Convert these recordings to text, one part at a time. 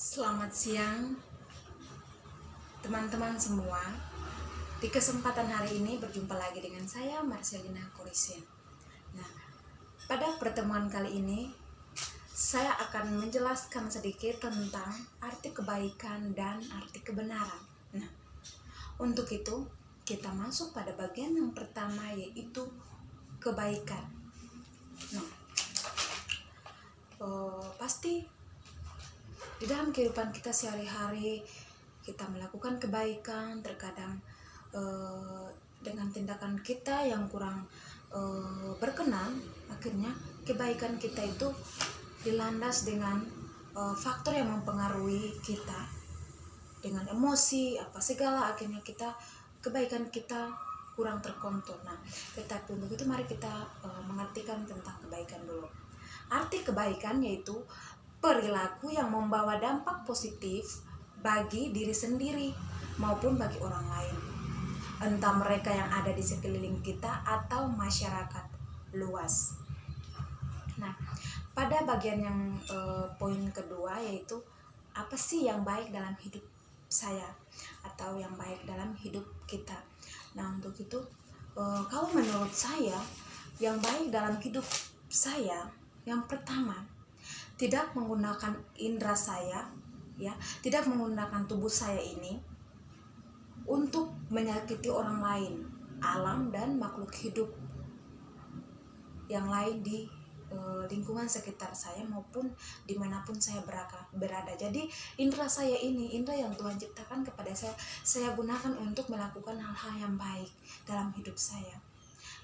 Selamat siang teman-teman semua. Di kesempatan hari ini berjumpa lagi dengan saya Marcelina Korisen. Nah, pada pertemuan kali ini saya akan menjelaskan sedikit tentang arti kebaikan dan arti kebenaran. Nah, untuk itu kita masuk pada bagian yang pertama, yaitu kebaikan. Nah, pasti di dalam kehidupan kita sehari-hari kita melakukan kebaikan, terkadang dengan tindakan kita yang kurang berkenan, akhirnya kebaikan kita itu dilandas dengan faktor yang mempengaruhi kita, dengan emosi apa segala, akhirnya kebaikan kita kurang terkontrol. Nah, tetapi untuk itu mari kita mengartikan tentang kebaikan dulu. Arti kebaikan yaitu perilaku yang membawa dampak positif bagi diri sendiri maupun bagi orang lain, entah mereka yang ada di sekeliling kita atau masyarakat luas. Nah, pada bagian yang poin kedua, yaitu apa sih yang baik dalam hidup saya atau yang baik dalam hidup kita. Nah, untuk itu kalau menurut saya yang baik dalam hidup saya, yang pertama, tidak menggunakan indera saya, ya, tidak menggunakan tubuh saya ini untuk menyakiti orang lain, alam dan makhluk hidup yang lain di lingkungan sekitar saya maupun dimanapun saya berada. Jadi indera saya ini, indera yang Tuhan ciptakan kepada saya gunakan untuk melakukan hal-hal yang baik dalam hidup saya.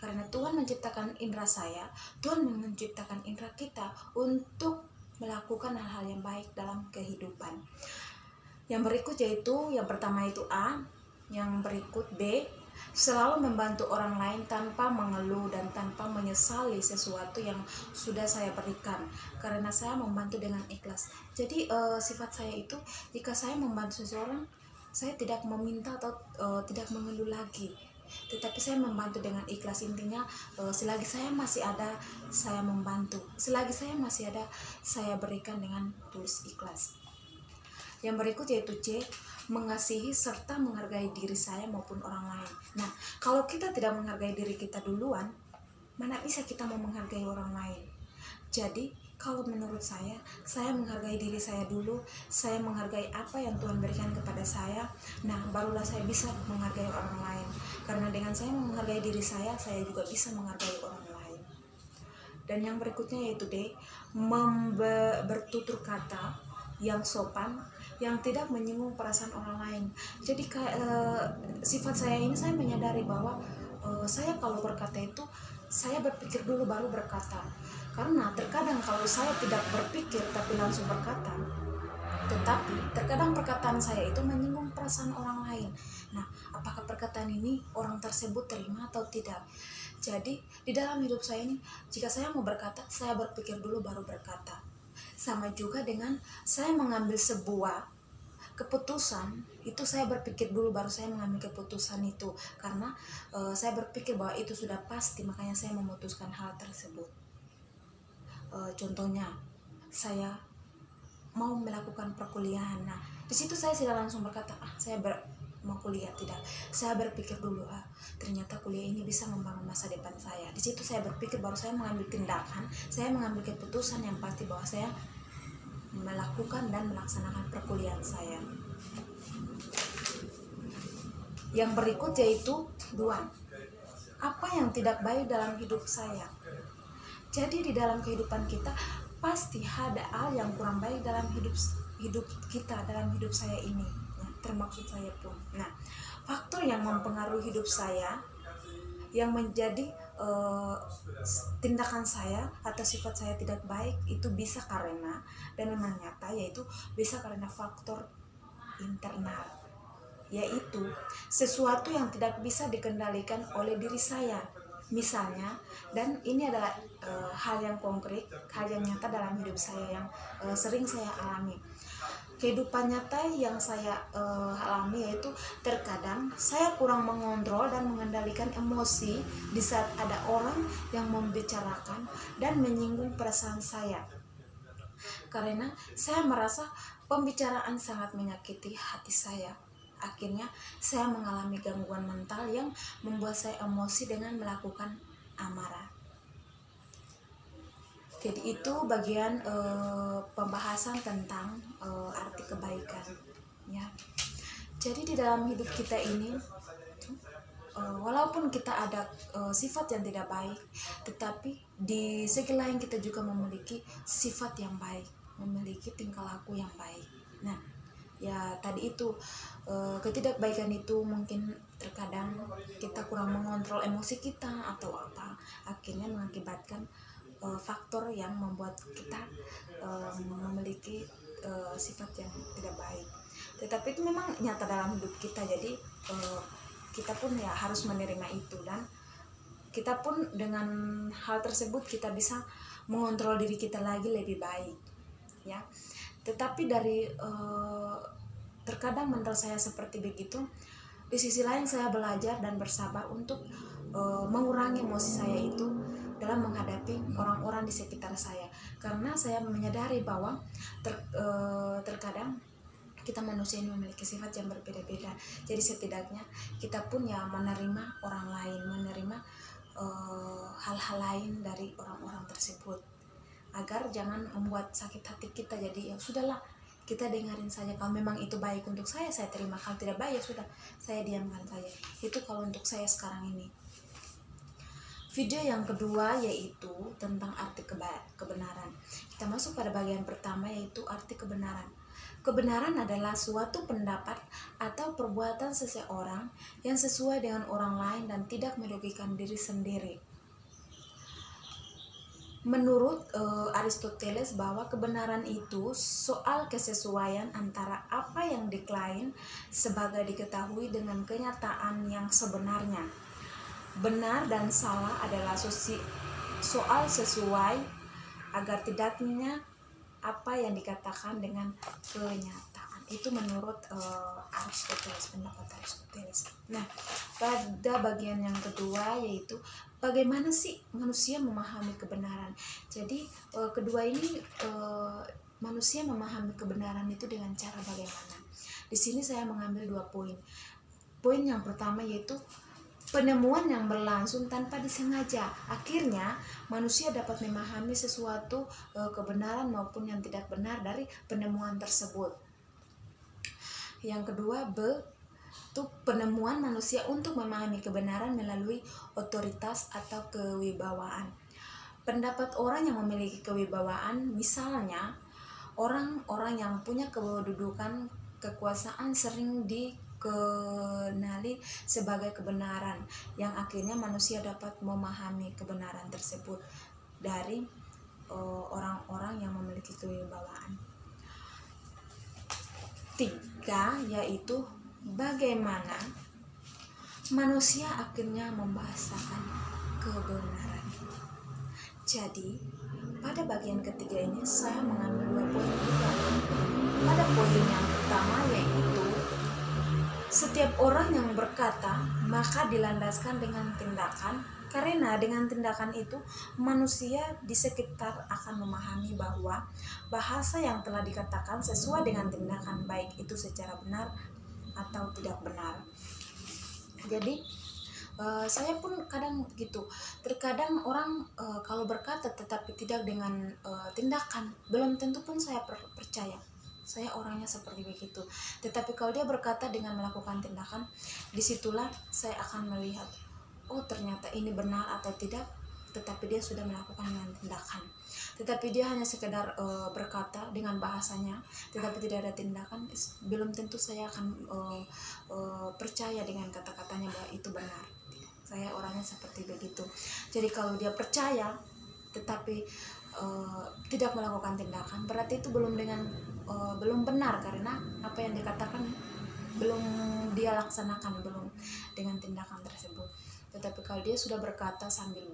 Karena Tuhan menciptakan indera saya, Tuhan menciptakan indera kita untuk melakukan hal-hal yang baik dalam kehidupan. Yang berikut yaitu, yang pertama itu A, yang berikut B, selalu membantu orang lain tanpa mengeluh dan tanpa menyesali sesuatu yang sudah saya berikan, karena saya membantu dengan ikhlas. Jadi sifat saya itu, jika saya membantu seseorang, saya tidak meminta atau tidak mengeluh lagi, tetapi saya membantu dengan ikhlas. Intinya selagi saya masih ada, saya membantu. Selagi saya masih ada, saya berikan dengan tulus ikhlas. Yang berikut yaitu C, mengasihi serta menghargai diri saya maupun orang lain. Nah, kalau kita tidak menghargai diri kita duluan, mana bisa kita mau menghargai orang lain? Jadi kalau menurut saya menghargai diri saya dulu, saya menghargai apa yang Tuhan berikan kepada saya. Nah, barulah saya bisa menghargai orang lain. Karena dengan saya menghargai diri saya juga bisa menghargai orang lain. Dan yang berikutnya yaitu D, bertutur kata yang sopan, yang tidak menyinggung perasaan orang lain. Jadi sifat saya ini, saya menyadari bahwa saya kalau berkata itu, saya berpikir dulu baru berkata. Karena terkadang kalau saya tidak berpikir tapi langsung berkata, tetapi terkadang perkataan saya itu menyinggung perasaan orang lain. Nah, apakah perkataan ini orang tersebut terima atau tidak? Jadi di dalam hidup saya ini, jika saya mau berkata, saya berpikir dulu baru berkata. Sama juga dengan saya mengambil sebuah keputusan, itu saya berpikir dulu baru saya mengambil keputusan itu. Karena saya berpikir bahwa itu sudah pasti, makanya saya memutuskan hal tersebut. Contohnya, saya mau melakukan perkuliahan. Nah, di situ saya tidak langsung berkata, saya mau kuliah, tidak. Saya berpikir dulu, ternyata kuliah ini bisa membangun masa depan saya. Di situ saya berpikir baru saya mengambil tindakan, saya mengambil keputusan yang pasti bahwa saya melakukan dan melaksanakan perkuliahan saya. Yang berikut yaitu 2, apa yang tidak baik dalam hidup saya. Jadi di dalam kehidupan kita pasti ada hal yang kurang baik dalam hidup kita, dalam hidup saya ini, ya, termaksud saya pun. Nah, faktor yang mempengaruhi hidup saya, yang menjadi tindakan saya atau sifat saya tidak baik, itu bisa karena, dan memang nyata, yaitu bisa karena faktor internal, yaitu sesuatu yang tidak bisa dikendalikan oleh diri saya. Misalnya, dan ini adalah hal yang konkret, hal yang nyata dalam hidup saya yang sering saya alami. Kehidupan nyata yang saya alami yaitu terkadang saya kurang mengontrol dan mengendalikan emosi di saat ada orang yang membicarakan dan menyinggung perasaan saya. Karena saya merasa pembicaraan sangat menyakiti hati saya. Akhirnya saya mengalami gangguan mental yang membuat saya emosi dengan melakukan amarah. Jadi itu bagian pembahasan tentang arti kebaikan, ya. Jadi di dalam hidup kita ini, walaupun kita ada sifat yang tidak baik, tetapi di segi lain kita juga memiliki sifat yang baik, memiliki tingkah laku yang baik. Nah, ya tadi itu ketidakbaikan itu mungkin terkadang kita kurang mengontrol emosi kita atau apa, akhirnya mengakibatkan faktor yang membuat kita memiliki sifat yang tidak baik. Tetapi itu memang nyata dalam hidup kita, jadi kita pun ya harus menerima itu, dan kita pun dengan hal tersebut kita bisa mengontrol diri kita lagi lebih baik, ya. Tetapi dari terkadang mental saya seperti begitu, di sisi lain saya belajar dan bersabar untuk mengurangi emosi saya itu dalam menghadapi orang-orang di sekitar saya, karena saya menyadari bahwa terkadang kita manusia ini memiliki sifat yang berbeda-beda. Jadi setidaknya kita pun ya menerima orang lain, menerima hal-hal lain dari orang-orang tersebut, agar jangan membuat sakit hati kita. Jadi ya sudahlah, kita dengerin saja. Kalau memang itu baik untuk saya terima. Kalau tidak baik ya sudah, saya diamkan saja. Itu kalau untuk saya sekarang ini. Video yang kedua yaitu tentang arti kebenaran. Kita masuk pada bagian pertama, yaitu arti kebenaran. Kebenaran adalah suatu pendapat atau perbuatan seseorang yang sesuai dengan orang lain dan tidak merugikan diri sendiri. Menurut Aristoteles, bahwa kebenaran itu soal kesesuaian antara apa yang diklaim sebagai diketahui dengan kenyataan yang sebenarnya. Benar dan salah adalah soal sesuai agar tidaknya apa yang dikatakan dengan kenyataan. Itu menurut Aristoteles, pendapat Aristoteles. Nah, pada bagian yang kedua yaitu bagaimana sih manusia memahami kebenaran. Jadi kedua ini manusia memahami kebenaran itu dengan cara bagaimana. Di sini saya mengambil 2 poin. Poin yang pertama yaitu penemuan yang berlangsung tanpa disengaja. Akhirnya manusia dapat memahami sesuatu kebenaran maupun yang tidak benar dari penemuan tersebut. Yang kedua, itu penemuan manusia untuk memahami kebenaran melalui otoritas atau kewibawaan. Pendapat orang yang memiliki kewibawaan, misalnya orang-orang yang punya kedudukan kekuasaan, sering dikenali sebagai kebenaran, yang akhirnya manusia dapat memahami kebenaran tersebut dari orang-orang yang memiliki kewibawaan. 3 yaitu bagaimana manusia akhirnya membahasakan kebenaran. Jadi pada bagian ketiga ini saya mengambil 2 poin juga. Pada poin yang pertama yaitu setiap orang yang berkata maka dilandaskan dengan tindakan, karena dengan tindakan itu manusia di sekitar akan memahami bahwa bahasa yang telah dikatakan sesuai dengan tindakan, baik itu secara benar atau tidak benar. Jadi saya pun kadang gitu, terkadang orang kalau berkata tetapi tidak dengan tindakan, belum tentu pun saya percaya. Saya orangnya seperti begitu. Tetapi kalau dia berkata dengan melakukan tindakan, disitulah saya akan melihat, oh ternyata ini benar atau tidak, tetapi dia sudah melakukan dengan tindakan. Tetapi dia hanya sekedar berkata dengan bahasanya, tetapi tidak ada tindakan, belum tentu saya akan percaya dengan kata-katanya bahwa itu benar. Saya orangnya seperti begitu. Jadi kalau dia percaya tetapi tidak melakukan tindakan, berarti itu belum benar, karena apa yang dikatakan belum dia laksanakan, belum dengan tindakan tersebut. Tetapi kalau dia sudah berkata sambil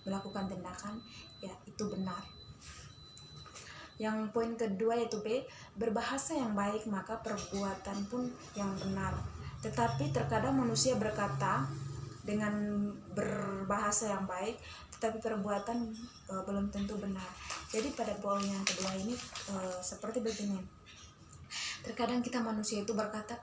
melakukan tindakan, ya itu benar. Yang poin kedua yaitu B, berbahasa yang baik maka perbuatan pun yang benar. Tetapi terkadang manusia berkata dengan berbahasa yang baik, tetapi perbuatan belum tentu benar. Jadi pada poin yang kedua ini seperti begini. Terkadang kita manusia itu berkata,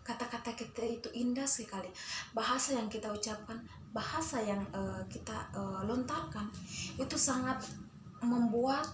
kata-kata kita itu indah sekali, bahasa yang kita ucapkan, bahasa yang kita lontarkan itu sangat membuat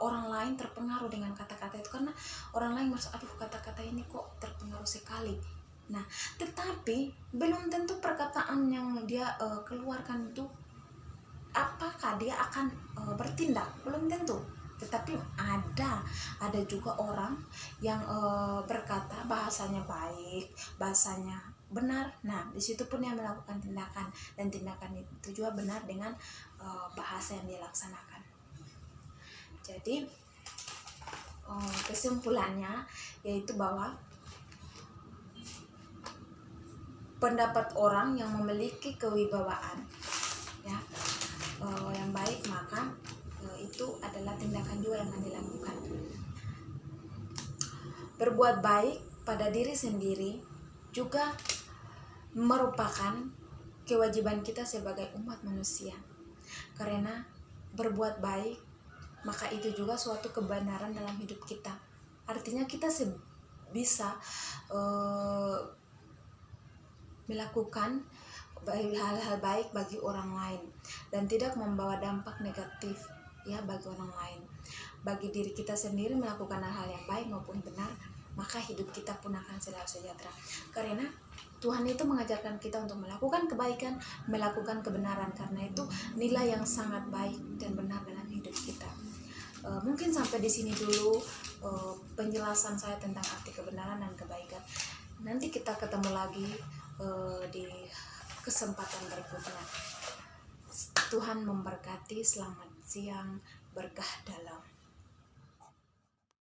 orang lain terpengaruh dengan kata-kata itu, karena orang lain merasa, aduh kata-kata ini kok terpengaruh sekali. Nah, tetapi belum tentu perkataan yang dia keluarkan itu apakah dia akan bertindak, belum tentu. Tetapi ada juga orang yang berkata bahasanya baik, bahasanya benar. Nah, di situ pun dia melakukan tindakan, dan tindakan itu juga benar dengan bahasa yang dia laksanakan. Jadi kesimpulannya yaitu bahwa pendapat orang yang memiliki kewibawaan ya yang baik, maka itu adalah tindakan juga yang akan dilakukan. Berbuat baik pada diri sendiri juga merupakan kewajiban kita sebagai umat manusia, karena berbuat baik maka itu juga suatu kebenaran dalam hidup kita. Artinya kita bisa melakukan hal-hal baik bagi orang lain dan tidak membawa dampak negatif ya bagi orang lain. Bagi diri kita sendiri melakukan hal-hal yang baik maupun benar, maka hidup kita pun akan selalu sejahtera. Karena Tuhan itu mengajarkan kita untuk melakukan kebaikan, melakukan kebenaran, karena itu nilai yang sangat baik dan benar dalam hidup kita. Mungkin sampai di sini dulu penjelasan saya tentang arti kebenaran dan kebaikan. Nanti kita ketemu lagi di kesempatan berikutnya. Tuhan memberkati. Selamat siang, berkah dalam.